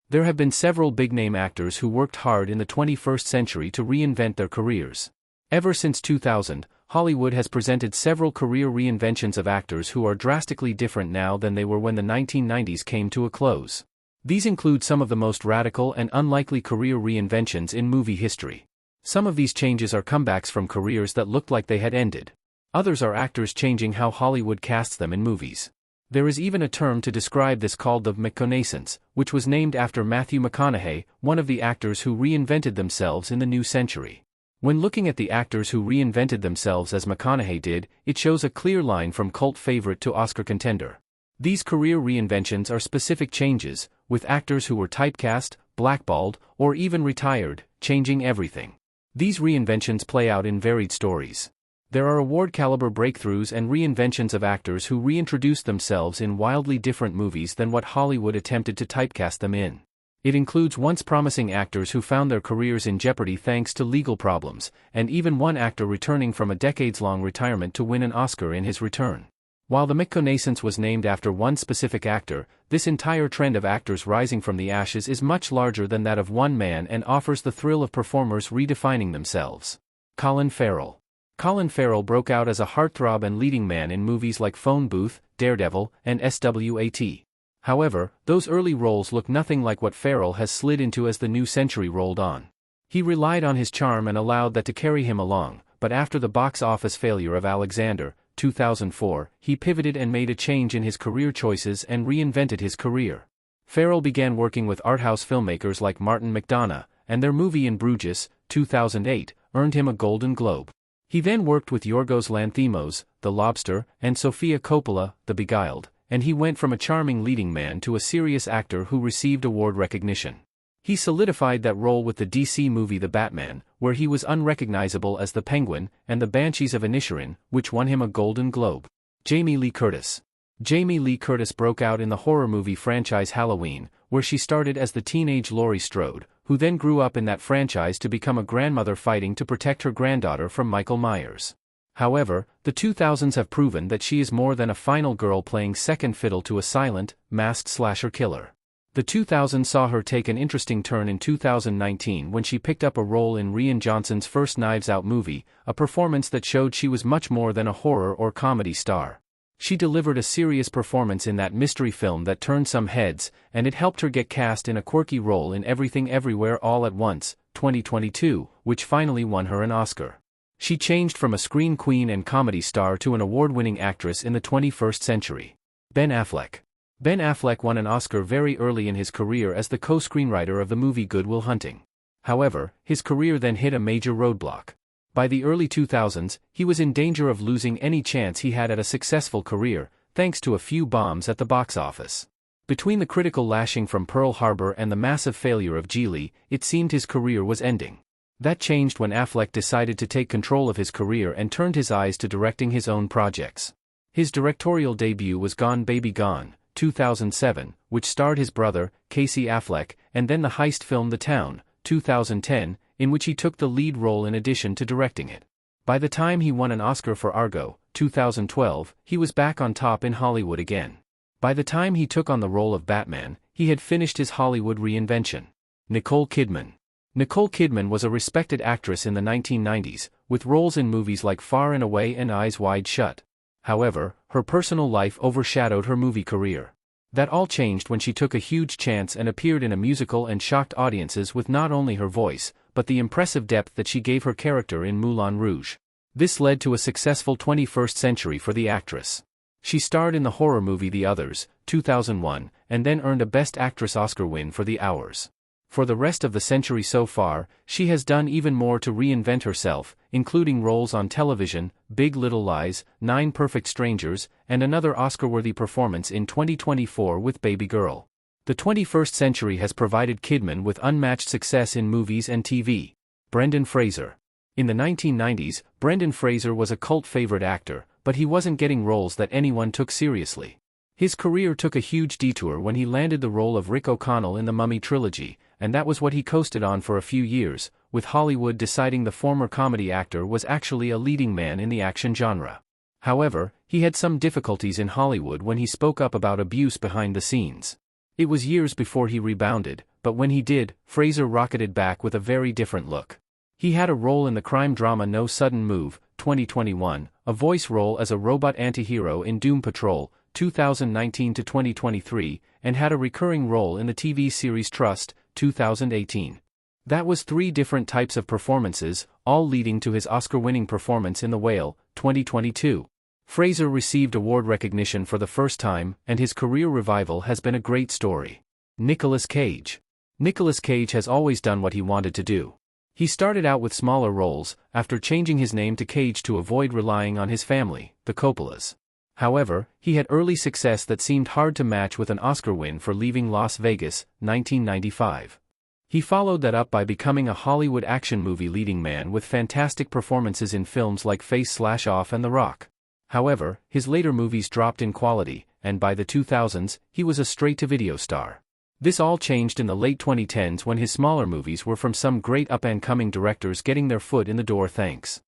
There have been several big-name actors who worked hard in the 21st century to reinvent their careers. Ever since 2000, Hollywood has presented several career reinventions of actors who are drastically different now than they were when the 1990s came to a close. These include some of the most radical and unlikely career reinventions in movie history. Some of these changes are comebacks from careers that looked like they had ended. Others are actors changing how Hollywood casts them in movies. There is even a term to describe this called the McConaissance, which was named after Matthew McConaughey, one of the actors who reinvented themselves in the new century. When looking at the actors who reinvented themselves as McConaughey did, it shows a clear line from cult favorite to Oscar contender. These career reinventions are specific changes, with actors who were typecast, blackballed, or even retired, changing everything. These reinventions play out in varied stories. There are award-caliber breakthroughs and reinventions of actors who reintroduced themselves in wildly different movies than what Hollywood attempted to typecast them in. It includes once promising actors who found their careers in jeopardy thanks to legal problems, and even one actor returning from a decades-long retirement to win an Oscar in his return. While the McConaissance was named after one specific actor, this entire trend of actors rising from the ashes is much larger than that of one man and offers the thrill of performers redefining themselves. Colin Farrell. Colin Farrell broke out as a heartthrob and leading man in movies like Phone Booth, Daredevil, and SWAT. However, those early roles look nothing like what Farrell has slid into as the new century rolled on. He relied on his charm and allowed that to carry him along, but after the box office failure of Alexander, 2004, he pivoted and made a change in his career choices and reinvented his career. Farrell began working with arthouse filmmakers like Martin McDonagh, and their movie In Bruges, 2008, earned him a Golden Globe. He then worked with Yorgos Lanthimos, The Lobster, and Sofia Coppola, The Beguiled, and he went from a charming leading man to a serious actor who received award recognition. He solidified that role with the DC movie The Batman, where he was unrecognizable as the Penguin, and The Banshees of Inisherin, which won him a Golden Globe. Jamie Lee Curtis. Jamie Lee Curtis broke out in the horror movie franchise Halloween, where she started as the teenage Laurie Strode, who then grew up in that franchise to become a grandmother fighting to protect her granddaughter from Michael Myers. However, the 2000s have proven that she is more than a final girl playing second fiddle to a silent, masked slasher killer. The 2000s saw her take an interesting turn in 2019 when she picked up a role in Rian Johnson's first Knives Out movie, a performance that showed she was much more than a horror or comedy star. She delivered a serious performance in that mystery film that turned some heads, and it helped her get cast in a quirky role in Everything Everywhere All at Once, 2022, which finally won her an Oscar. She changed from a screen queen and comedy star to an award-winning actress in the 21st century. Ben Affleck. Ben Affleck won an Oscar very early in his career as the co-screenwriter of the movie Good Will Hunting. However, his career then hit a major roadblock. By the early 2000s, he was in danger of losing any chance he had at a successful career, thanks to a few bombs at the box office. Between the critical lashing from Pearl Harbor and the massive failure of Geely, it seemed his career was ending. That changed when Affleck decided to take control of his career and turned his eyes to directing his own projects. His directorial debut was Gone Baby Gone, 2007, which starred his brother, Casey Affleck, and then the heist film The Town, 2010, in which he took the lead role in addition to directing it. By the time he won an Oscar for Argo, 2012, he was back on top in Hollywood again. By the time he took on the role of Batman, he had finished his Hollywood reinvention. Nicole Kidman. Nicole Kidman was a respected actress in the 1990s, with roles in movies like Far and Away and Eyes Wide Shut. However, her personal life overshadowed her movie career. That all changed when she took a huge chance and appeared in a musical and shocked audiences with not only her voice, but the impressive depth that she gave her character in Moulin Rouge. This led to a successful 21st century for the actress. She starred in the horror movie The Others, 2001, and then earned a Best Actress Oscar win for The Hours. For the rest of the century so far, she has done even more to reinvent herself, including roles on television, Big Little Lies, 9 Perfect Strangers, and another Oscar-worthy performance in 2024 with Baby Girl. The 21st century has provided Kidman with unmatched success in movies and TV. Brendan Fraser. In the 1990s, Brendan Fraser was a cult favorite actor, but he wasn't getting roles that anyone took seriously. His career took a huge detour when he landed the role of Rick O'Connell in the Mummy trilogy, and that was what he coasted on for a few years, with Hollywood deciding the former comedy actor was actually a leading man in the action genre. However, he had some difficulties in Hollywood when he spoke up about abuse behind the scenes. It was years before he rebounded, but when he did, Fraser rocketed back with a very different look. He had a role in the crime drama No Sudden Move, 2021, a voice role as a robot antihero in Doom Patrol, 2019 to 2023, and had a recurring role in the TV series Trust, 2018. That was 3 different types of performances, all leading to his Oscar-winning performance in The Whale, 2022. Fraser received award recognition for the first time, and his career revival has been a great story. Nicolas Cage. Nicolas Cage has always done what he wanted to do. He started out with smaller roles, after changing his name to Cage to avoid relying on his family, the Coppolas. However, he had early success that seemed hard to match with an Oscar win for Leaving Las Vegas, 1995. He followed that up by becoming a Hollywood action movie leading man with fantastic performances in films like Face/Off and The Rock. However, his later movies dropped in quality, and by the 2000s, he was a straight-to-video star. This all changed in the late 2010s when his smaller movies were from some great up-and-coming directors getting their foot in the door thanks